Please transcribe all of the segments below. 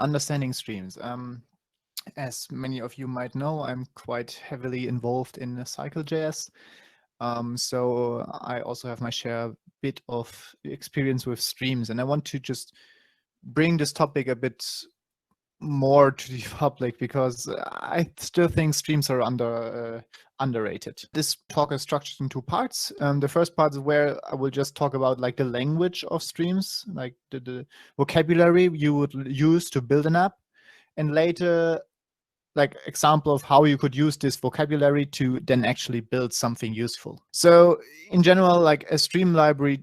understanding streams. As many of you might know, I'm quite heavily involved in Cycle.js. So I also have my share bit of experience with streams, and I want to just bring this topic a bit more to the public because I still think streams are underrated. This talk is structured in two parts. The first part is where I will just talk about like the language of streams, like the vocabulary you would use to build an app, and later like example of how you could use this vocabulary to then actually build something useful. So in general, like a stream library,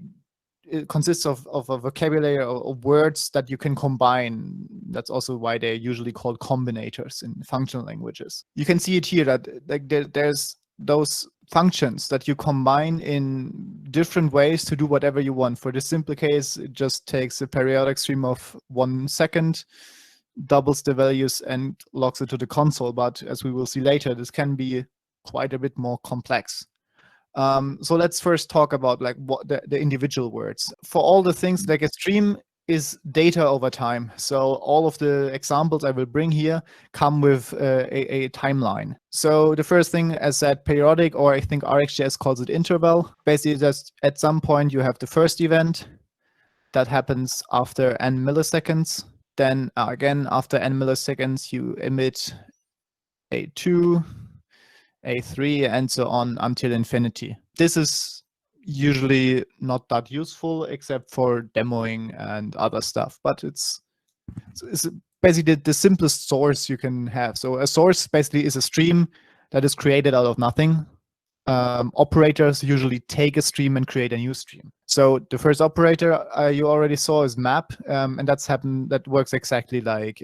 it consists of a vocabulary of words that you can combine. That's also why they're usually called combinators in functional languages. You can see it here that like there's those functions that you combine in different ways to do whatever you want. For the simple case, it just takes a periodic stream of 1 second, doubles the values and logs it to the console. But as we will see later, this can be quite a bit more complex. So let's first talk about like what the individual words. For all the things, like a stream is data over time. So all of the examples I will bring here come with a timeline. So the first thing, as said, periodic, or I think RxJS calls it interval. Basically, just at some point you have the first event that happens after n milliseconds. Then again, after n milliseconds, you emit a2, a3, and so on until infinity. This is usually not that useful except for demoing and other stuff, but it's basically the simplest source you can have. So a source basically is a stream that is created out of nothing. Operators usually take a stream and create a new stream. So the first operator you already saw is map, and that works exactly like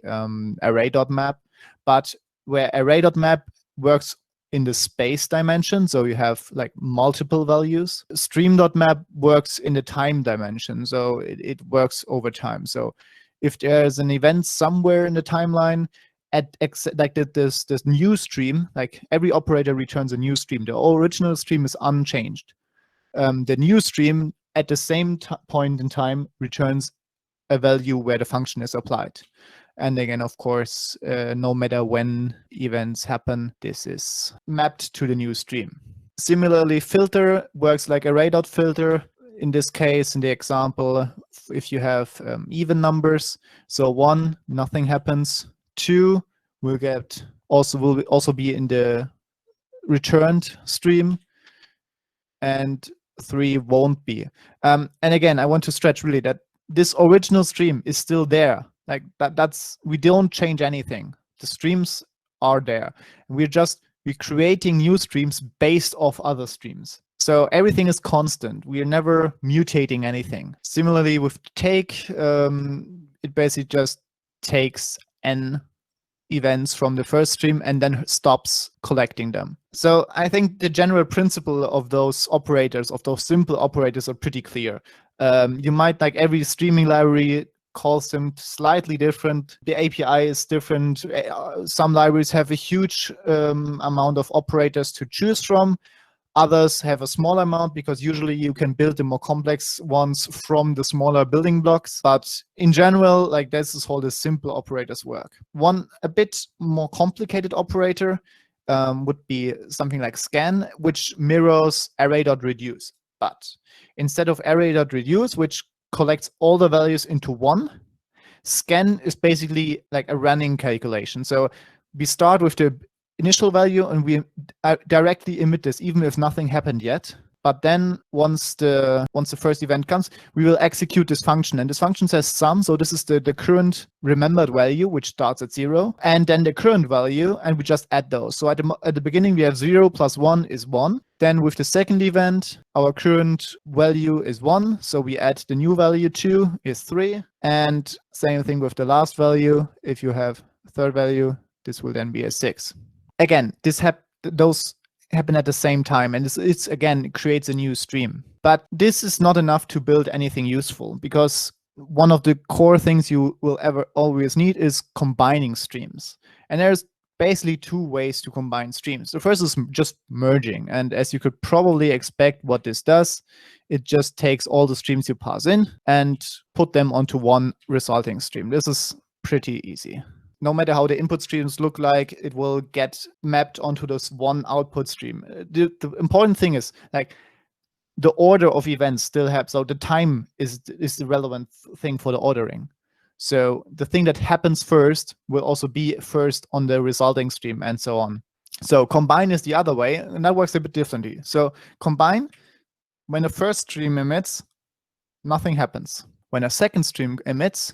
array.map, but where array.map works in the space dimension, so you have like multiple values. Stream.map works in the time dimension, so it works over time. So if there's an event somewhere in the timeline, like this new stream, like every operator returns a new stream. The original stream is unchanged. The new stream at the same point in time returns a value where the function is applied. And again, of course, no matter when events happen, this is mapped to the new stream. Similarly, filter works like array.filter. In this case, in the example, if you have even numbers, so 1, nothing happens. 2 will also be in the returned stream, and 3 won't be. And again, I want to stretch really that this original stream is still there. Like we don't change anything. The streams are there. We're creating new streams based off other streams. So everything is constant. We are never mutating anything. Similarly with take, it basically just takes n events from the first stream and then stops collecting them. So I think the general principle of those operators, of those simple operators, are pretty clear. You might, like every streaming library calls them slightly different. The API is different. Some libraries have a huge amount of operators to choose from. Others have a small amount because usually you can build the more complex ones from the smaller building blocks. But in general, like this is how the simple operators work. One a bit more complicated operator would be something like scan, which mirrors array.reduce. But instead of array.reduce, which collects all the values into one, scan is basically like a running calculation. So we start with the initial value and we directly emit this even if nothing happened yet. But then once the first event comes, we will execute this function, and this function says sum. So this is the current remembered value, which starts at 0, and then the current value, and we just add those. So at the beginning we have 0 plus 1 is 1. Then with the second event, our current value is 1, so we add the new value 2 is 3, and same thing with the last value. If you have a third value, this will then be a 6. Again, those happen at the same time, and it's again, it creates a new stream. But this is not enough to build anything useful, because one of the core things you will always need is combining streams. And there's basically 2 ways to combine streams. The first is just merging, and as you could probably expect, what this does, it just takes all the streams you pass in and put them onto one resulting stream. This is pretty easy. No matter how the input streams look like, it will get mapped onto this one output stream. The important thing is like the order of events still have, so the time is the relevant thing for the ordering. So the thing that happens first will also be first on the resulting stream and so on. So combine is the other way, and that works a bit differently. So combine, when the first stream emits, nothing happens. When a second stream emits,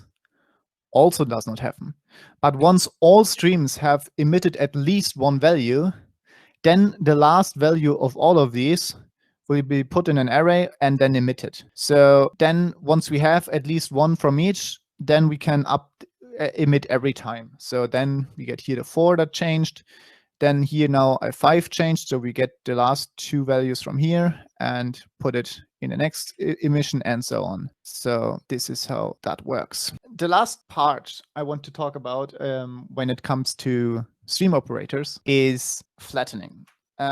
also does not happen. But once all streams have emitted at least one value, then the last value of all of these will be put in an array and then emitted. So then once we have at least one from each, then we can emit every time. So then we get here the 4 that changed. Then here now a 5 changed, so we get the last 2 values from here and put it in the next emission and so on. So this is how that works. The last part I want to talk about when it comes to stream operators is flattening,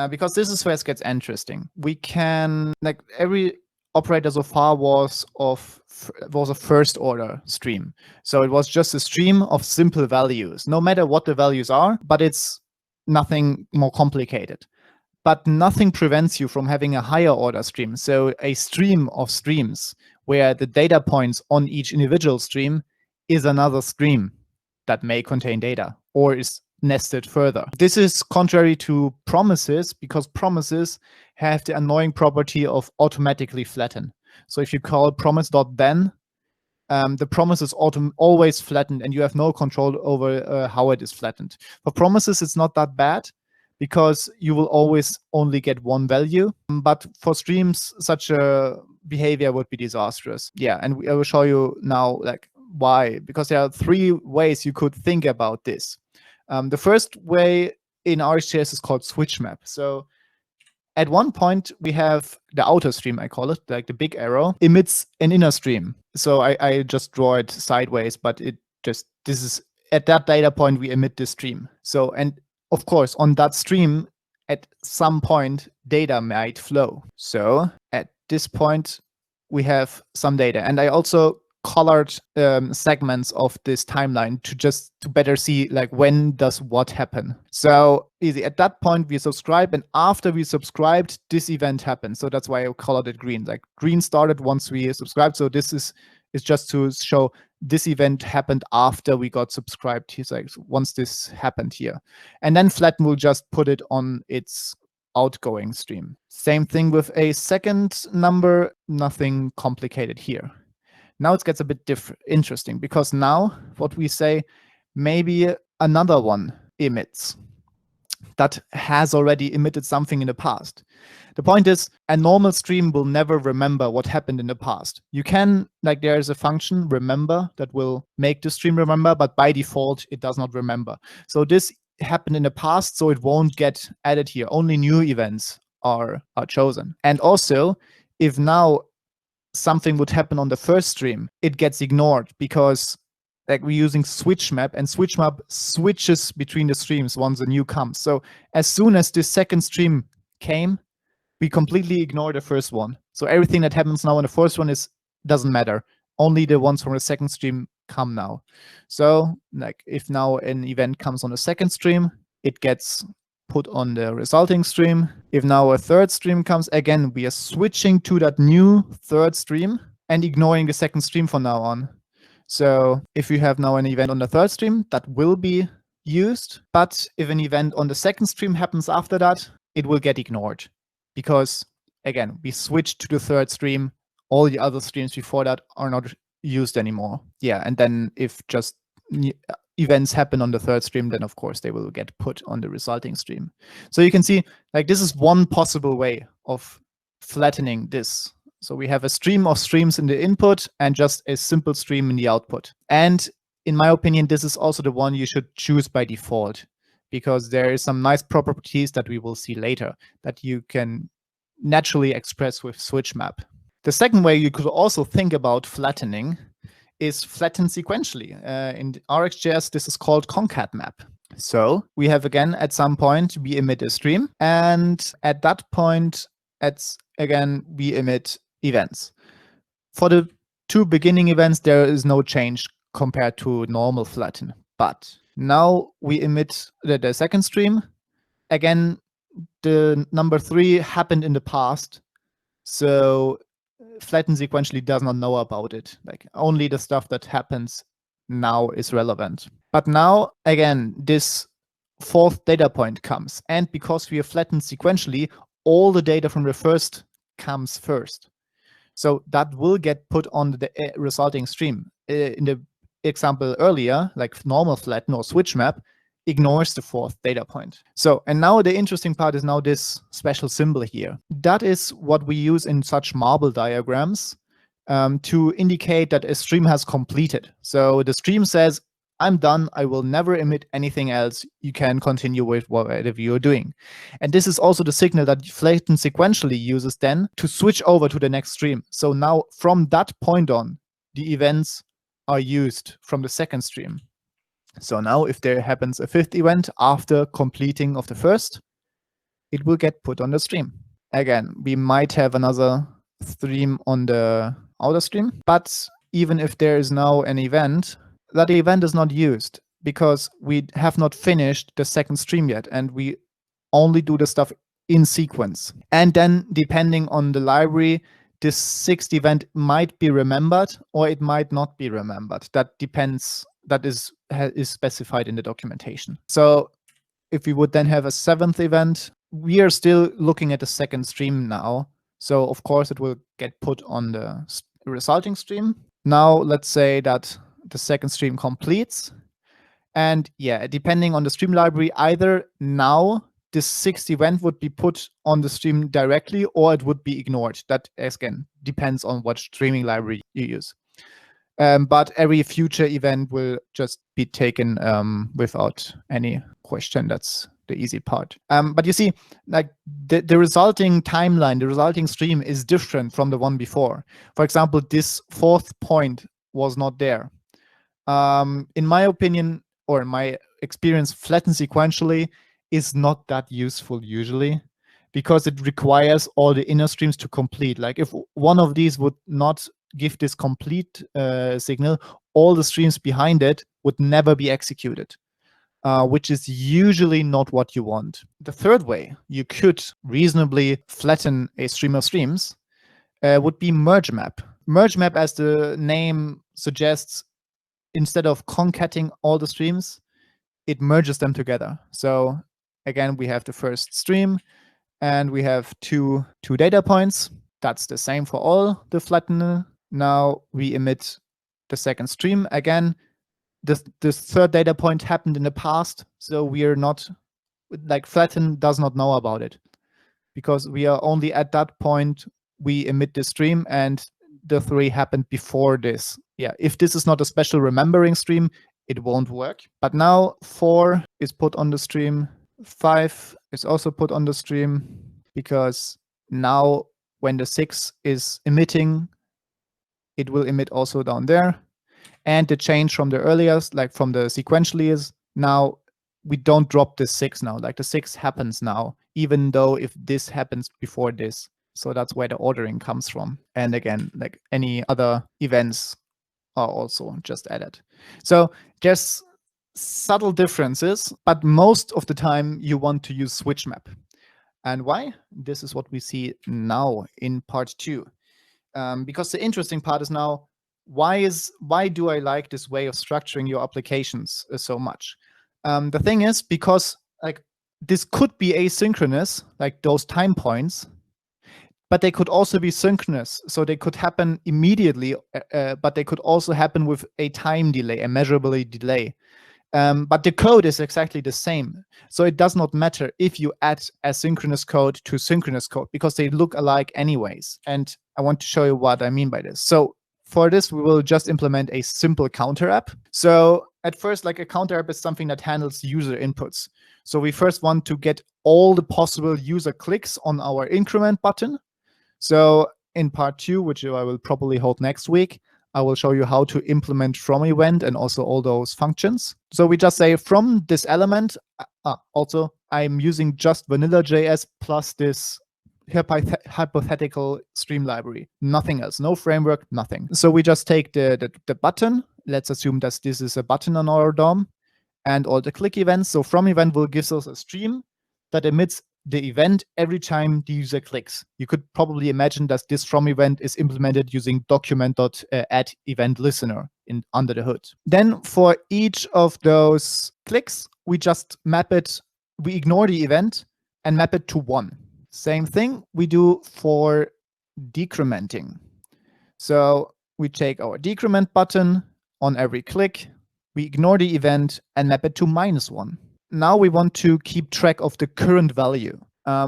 because this is where it gets interesting. We can, like, every operator so far was a first order stream. So it was just a stream of simple values, no matter what the values are, but it's nothing more complicated. But nothing prevents you from having a higher order stream. So a stream of streams where the data points on each individual stream is another stream that may contain data or is nested further. This is contrary to promises, because promises have the annoying property of automatically flatten. So if you call promise.then, the promise is always flattened and you have no control over how it is flattened. For promises, it's not that bad because you will always only get one value. But for streams, such a behavior would be disastrous. Yeah, and I will show you now like why, because there are 3 ways you could think about this. The first way in RxJS is called switch map. So at one point, we have the outer stream, I call it, like the big arrow, emits an inner stream. So I just draw it sideways, but this is, at that data point, we emit this stream. So, and of course, on that stream, at some point, data might flow. So at this point, we have some data. And I also colored segments of this timeline to better see like when does what happen. So easy. At that point we subscribe, and after we subscribed, this event happened. So that's why I colored it green. Like green started once we subscribed. So this is just to show this event happened after we got subscribed. He's like, once this happened here, and then flatten will just put it on its outgoing stream. Same thing with a second number, nothing complicated here. Now it gets a bit interesting, because now what we say, maybe another one emits that has already emitted something in the past. The point is, a normal stream will never remember what happened in the past. You can, like, there is a function, remember, that will make the stream remember, but by default, it does not remember. So this happened in the past, so it won't get added here. Only new events are chosen. And also, if now something would happen on the first stream, it gets ignored, because like we're using switch map, and switch map switches between the streams once a new comes. So as soon as this second stream came, we completely ignore the first one. So everything that happens now on the first one doesn't matter. Only the ones from the second stream come now. So like if now an event comes on the second stream, it gets put on the resulting stream. If now a third stream comes, again, we are switching to that new third stream and ignoring the second stream from now on. So if you have now an event on the third stream, that will be used. But if an event on the second stream happens after that, it will get ignored, because again, we switched to the third stream. All the other streams before that are not used anymore. Yeah, and then if just events happen on the third stream, then of course they will get put on the resulting stream. So you can see, like, this is one possible way of flattening this. So we have a stream of streams in the input and just a simple stream in the output. And in my opinion, this is also the one you should choose by default, because there is some nice properties that we will see later that you can naturally express with switch map. The second way you could also think about flattening is flatten sequentially. In RxJS, this is called concat map. So we have, again, at some point, we emit a stream, and at that point, again, we emit events. For the 2 beginning events, there is no change compared to normal flatten. But now we emit the second stream. Again, the number 3 happened in the past, so flatten sequentially does not know about it. Like only the stuff that happens now is relevant. But now, again, this 4th data point comes, and because we are flattened sequentially, all the data from the first comes first. So that will get put on the resulting stream. In the example earlier, like normal flatten or switch map, ignores the 4th data point. So, and now the interesting part is now this special symbol here. That is what we use in such marble diagrams to indicate that a stream has completed. So the stream says, I'm done, I will never emit anything else, you can continue with whatever you're doing. And this is also the signal that Flatten sequentially uses then to switch over to the next stream. So now from that point on, the events are used from the second stream. So now if there happens a 5th event after completing of the first, it will get put on the stream. Again, we might have another stream on the outer stream, but even if there is now an event, that event is not used because we have not finished the second stream yet, and we only do the stuff in sequence. And then depending on the library, this 6th event might be remembered or it might not be remembered. That depends. That is specified in the documentation. So if we would then have a 7th event, we are still looking at the second stream now. So of course it will get put on the resulting stream. Now let's say that the second stream completes. And yeah, depending on the stream library, either now this 6th event would be put on the stream directly or it would be ignored. That again depends on what streaming library you use. But every future event will just be taken without any question. That's the easy part. But you see, like the resulting timeline, the resulting stream is different from the one before. For example, this 4th point was not there. In my opinion, or in my experience, flatten sequentially is not that useful usually because it requires all the inner streams to complete. Like if one of these would not give this complete signal, all the streams behind it would never be executed, which is usually not what you want. The third way you could reasonably flatten a stream of streams would be merge map. Merge map, as the name suggests, instead of concatenating all the streams, it merges them together. So again, we have the first stream and we have two data points. That's the same for all the flatten. Now we emit the second stream. Again, this 3rd data point happened in the past, so we are not, like flatten does not know about it because we are only at that point we emit the stream and the 3 happened before this. Yeah, if this is not a special remembering stream, it won't work. But now 4 is put on the stream, 5 is also put on the stream because now when the 6 is emitting, it will emit also down there. And the change from the earliest, like from the sequentially, is now we don't drop the 6 now. Like the 6 happens now, even though if this happens before this. So that's where the ordering comes from. And again, like any other events are also just added. So there's subtle differences, but most of the time you want to use switch map. And why? This is what we see now in part 2. Because the interesting part is now, why do I like this way of structuring your applications so much? The thing is, because like this could be asynchronous, like those time points, but they could also be synchronous. So they could happen immediately, but they could also happen with a time delay, a measurable delay. But the code is exactly the same. So it does not matter if you add asynchronous code to synchronous code because they look alike anyways. And I want to show you what I mean by this. So for this, we will just implement a simple counter app. So at first, like a counter app is something that handles user inputs. So we first want to get all the possible user clicks on our increment button. So in part 2, which I will probably hold next week, I will show you how to implement from event and also all those functions. So we just say from this element, also I'm using just vanilla JS plus this hypothetical stream library, nothing else, no framework, nothing. So we just take the button, let's assume that this is a button on our DOM, and all the click events. So from event will give us a stream that emits the event every time the user clicks. You could probably imagine that this from event is implemented using document.add event listener under the hood. Then for each of those clicks, we just map it, we ignore the event and map it to 1. Same thing we do for decrementing. So we take our decrement button on every click, we ignore the event and map it to -1. Now we want to keep track of the current value.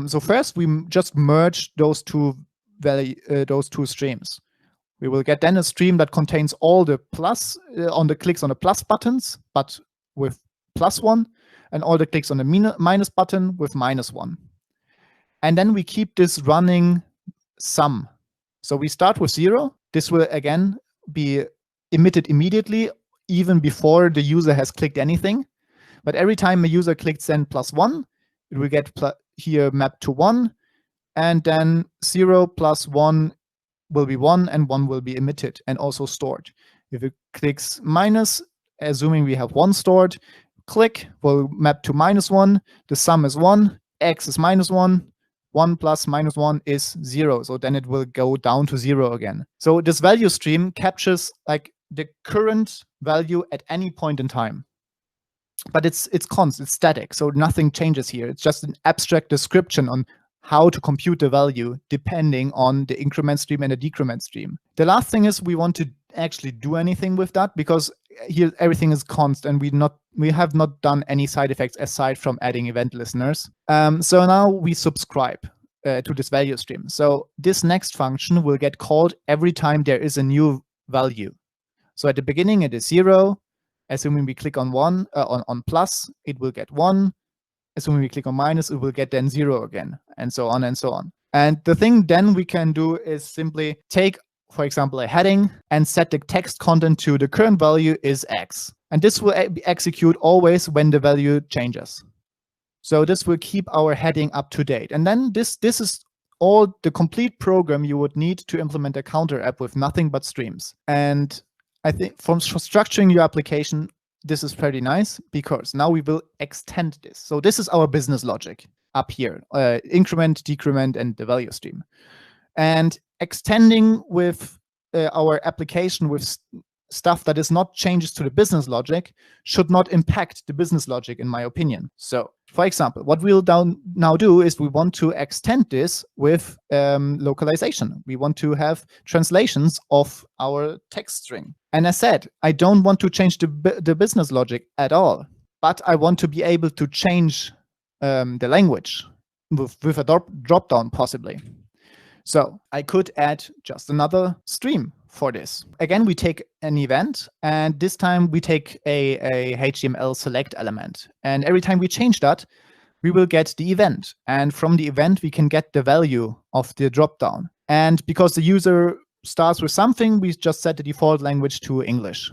So first we just merge those two streams. We will get then a stream that contains all the plus on the clicks on the plus buttons, but with +1, and all the clicks on the minus button with -1. And then we keep this running sum. So we start with 0. This will again be emitted immediately, even before the user has clicked anything. But every time a user clicks then +1, it will get here mapped to 1, and then 0 + 1 will be 1, and 1 will be emitted and also stored. If it clicks minus, assuming we have 1 stored, click will map to -1, the sum is 1, x is -1, 1 plus -1 is 0. So then it will go down to 0 again. So this value stream captures like the current value at any point in time. But it's constant, it's static, so nothing changes here. It's just an abstract description on how to compute the value depending on the increment stream and the decrement stream. The last thing is we want to actually do anything with that, because here everything is const and we have not done any side effects aside from adding event listeners. So now we subscribe to this value stream. So this next function will get called every time there is a new value. So at the beginning it is 0. Assuming we click on 1 on plus, it will get 1. Assuming we click on minus, it will get then 0 again, and so on and so on. And the thing then we can do is simply take, for example, a heading and set the text content to the current value is x. And this will execute always when the value changes. So this will keep our heading up to date. And then this is all the complete program you would need to implement a counter app with nothing but streams. And I think for structuring your application, this is pretty nice, because now we will extend this. So this is our business logic up here, increment, decrement, and the value stream. And extending with our application with stuff that is not changes to the business logic should not impact the business logic, in my opinion. So for example, what we'll now do is we want to extend this with localization. We want to have translations of our text string. And as said, I don't want to change the business logic at all, but I want to be able to change the language with a drop-down possibly. So I could add just another stream for this. Again, we take an event, and this time we take a HTML select element. And every time we change that, we will get the event. And from the event, we can get the value of the dropdown. And because the user starts with something, we just set the default language to English.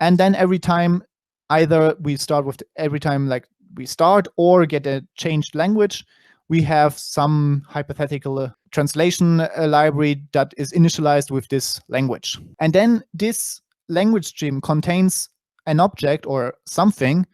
And then every time, either we start with every time like we start or get a changed language, we have some hypothetical translation library that is initialized with this language. And then this language stream contains an object or something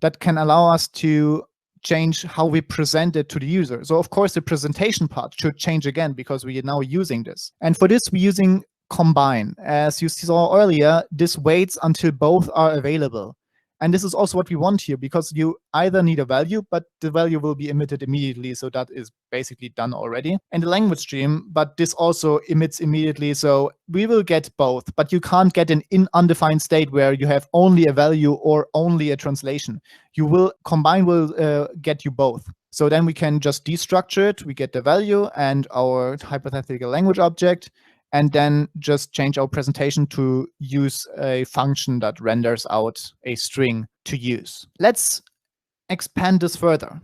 that can allow us to change how we present it to the user. So of course, the presentation part should change again because we are now using this. And for this, we're using combine. As you saw earlier, this waits until both are available. And this is also what we want here, because you either need a value, but the value will be emitted immediately. So that is basically done already. And the language stream, but this also emits immediately. So we will get both, but you can't get an undefined state where you have only a value or only a translation. Combine will get you both. So then we can just destructure it. We get the value and our hypothetical language object, and then just change our presentation to use a function that renders out a string to use. Let's expand this further.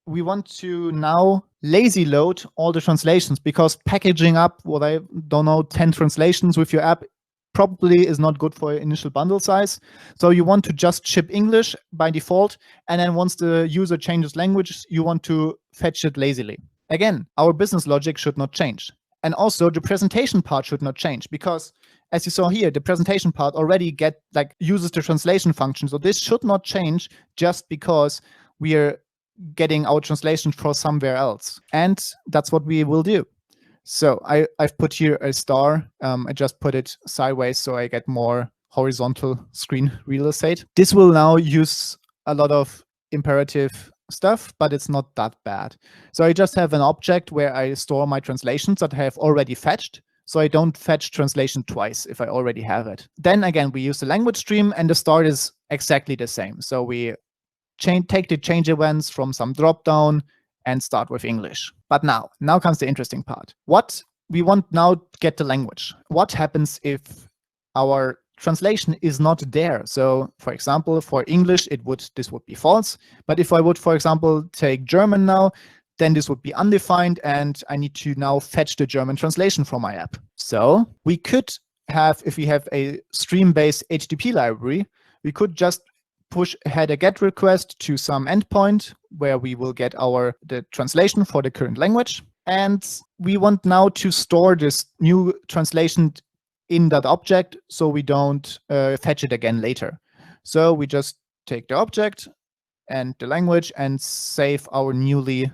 We want to now lazy load all the translations, because packaging up, 10 translations with your app probably is not good for your initial bundle size. So you want to just ship English by default, and then once the user changes language, you want to fetch it lazily. Again, our business logic should not change. And also the presentation part should not change, because as you saw here, the presentation part already uses the translation function. So this should not change just because we are getting our translation for somewhere else. And that's what we will do. So I've put here a star. I just put it sideways so I get more horizontal screen real estate. This will now use a lot of imperative stuff, but it's not that bad. So I just have an object where I store my translations that I have already fetched. So I don't fetch translation twice if I already have it. Then again, we use the language stream, and the start is exactly the same. So we take the change events from some dropdown and start with English. But now comes the interesting part. What we want now to get the language. What happens if our translation is not there? So for example, for English, this would be false. But if I would, for example, take German now, then this would be undefined, and I need to now fetch the German translation from my app. So we could have, if we have a stream-based HTTP library, we could just push ahead a GET request to some endpoint where we will get the translation for the current language. And we want now to store this new translation in that object so we don't fetch it again later. So we just take the object and the language and save our newly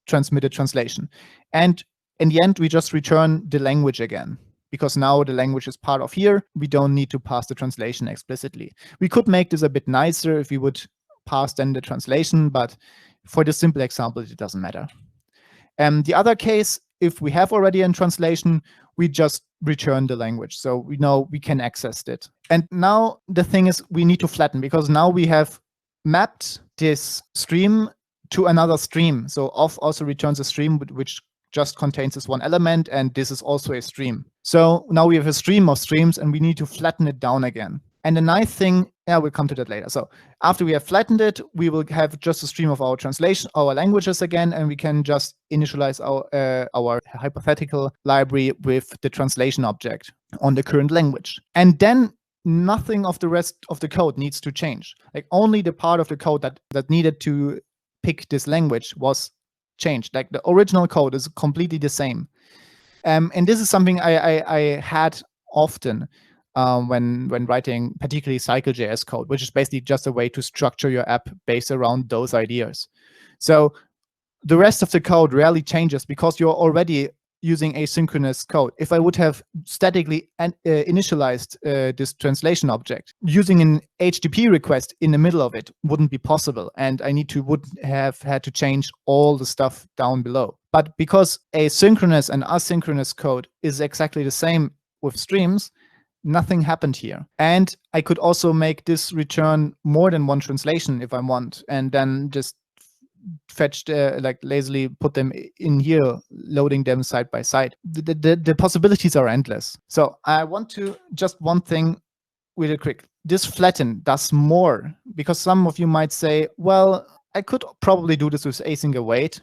transmitted translation. And in the end, we just return the language again, because now the language is part of here. We don't need to pass the translation explicitly. We could make this a bit nicer if we would pass then the translation, but for the simple example, it doesn't matter. The other case, if we have already a translation, we just return the language. So we know we can access it. And now the thing is, we need to flatten, because now we have mapped this stream to another stream. So off also returns a stream which just contains this one element, and this is also a stream. So now we have a stream of streams, and we need to flatten it down again. And the nice thing, we'll come to that later. So after we have flattened it, we will have just a stream of our translation, our languages again, and we can just initialize our hypothetical library with the translation object on the current language. And then nothing of the rest of the code needs to change. Like only the part of the code that needed to pick this language was changed. Like the original code is completely the same. And this is something I had often when writing particularly CycleJS code, which is basically just a way to structure your app based around those ideas. So the rest of the code rarely changes because you're already using asynchronous code. If I would have statically initialized this translation object, using an HTTP request in the middle of it wouldn't be possible, and I would have had to change all the stuff down below. But because asynchronous and asynchronous code is exactly the same with streams, nothing happened here. And I could also make this return more than one translation if I want, and then just fetched like lazily put them in here, loading them side by side. The possibilities are endless. So I want to just one thing really quick. This flatten does more, because some of you might say, well, I could probably do this with async await.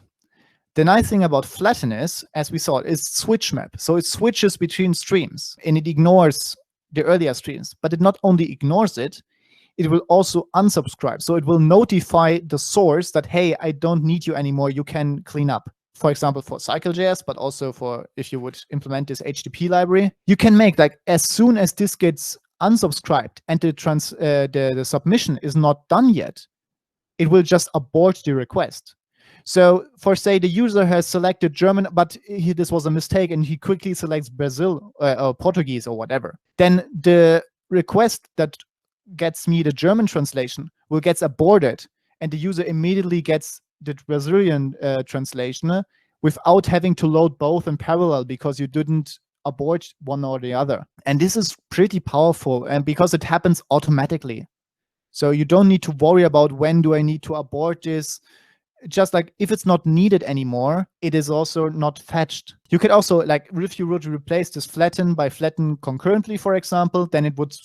The nice thing about flatten is, as we saw, is switch map. So it switches between streams and it ignores the earlier streams, but it not only ignores it, it will also unsubscribe. So it will notify the source that, hey, I don't need you anymore. You can clean up. For example, for CycleJS, but also for if you would implement this HTTP library, you can make like as soon as this gets unsubscribed and the submission is not done yet, it will just abort the request. So for say the user has selected German, but this was a mistake and he quickly selects Brazil or Portuguese or whatever, then the request that gets me the German translation will get aborted, and the user immediately gets the Brazilian translation without having to load both in parallel because you didn't abort one or the other. And this is pretty powerful, and because it happens automatically. So you don't need to worry about when do I need to abort this. Just like if it's not needed anymore, it is also not fetched. You could also, like if you were to replace this flatten by flatten concurrently, for example, then it would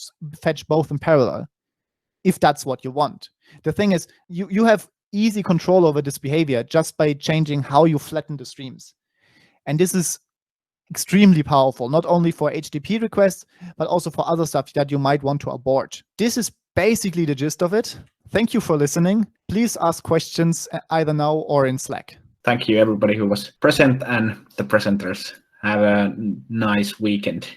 fetch both in parallel, if that's what you want. The thing is, you have easy control over this behavior just by changing how you flatten the streams. And this is extremely powerful, not only for HTTP requests, but also for other stuff that you might want to abort. This is basically the gist of it. Thank you for listening. Please ask questions either now or in Slack. Thank you, everybody who was present, and the presenters. Have a nice weekend.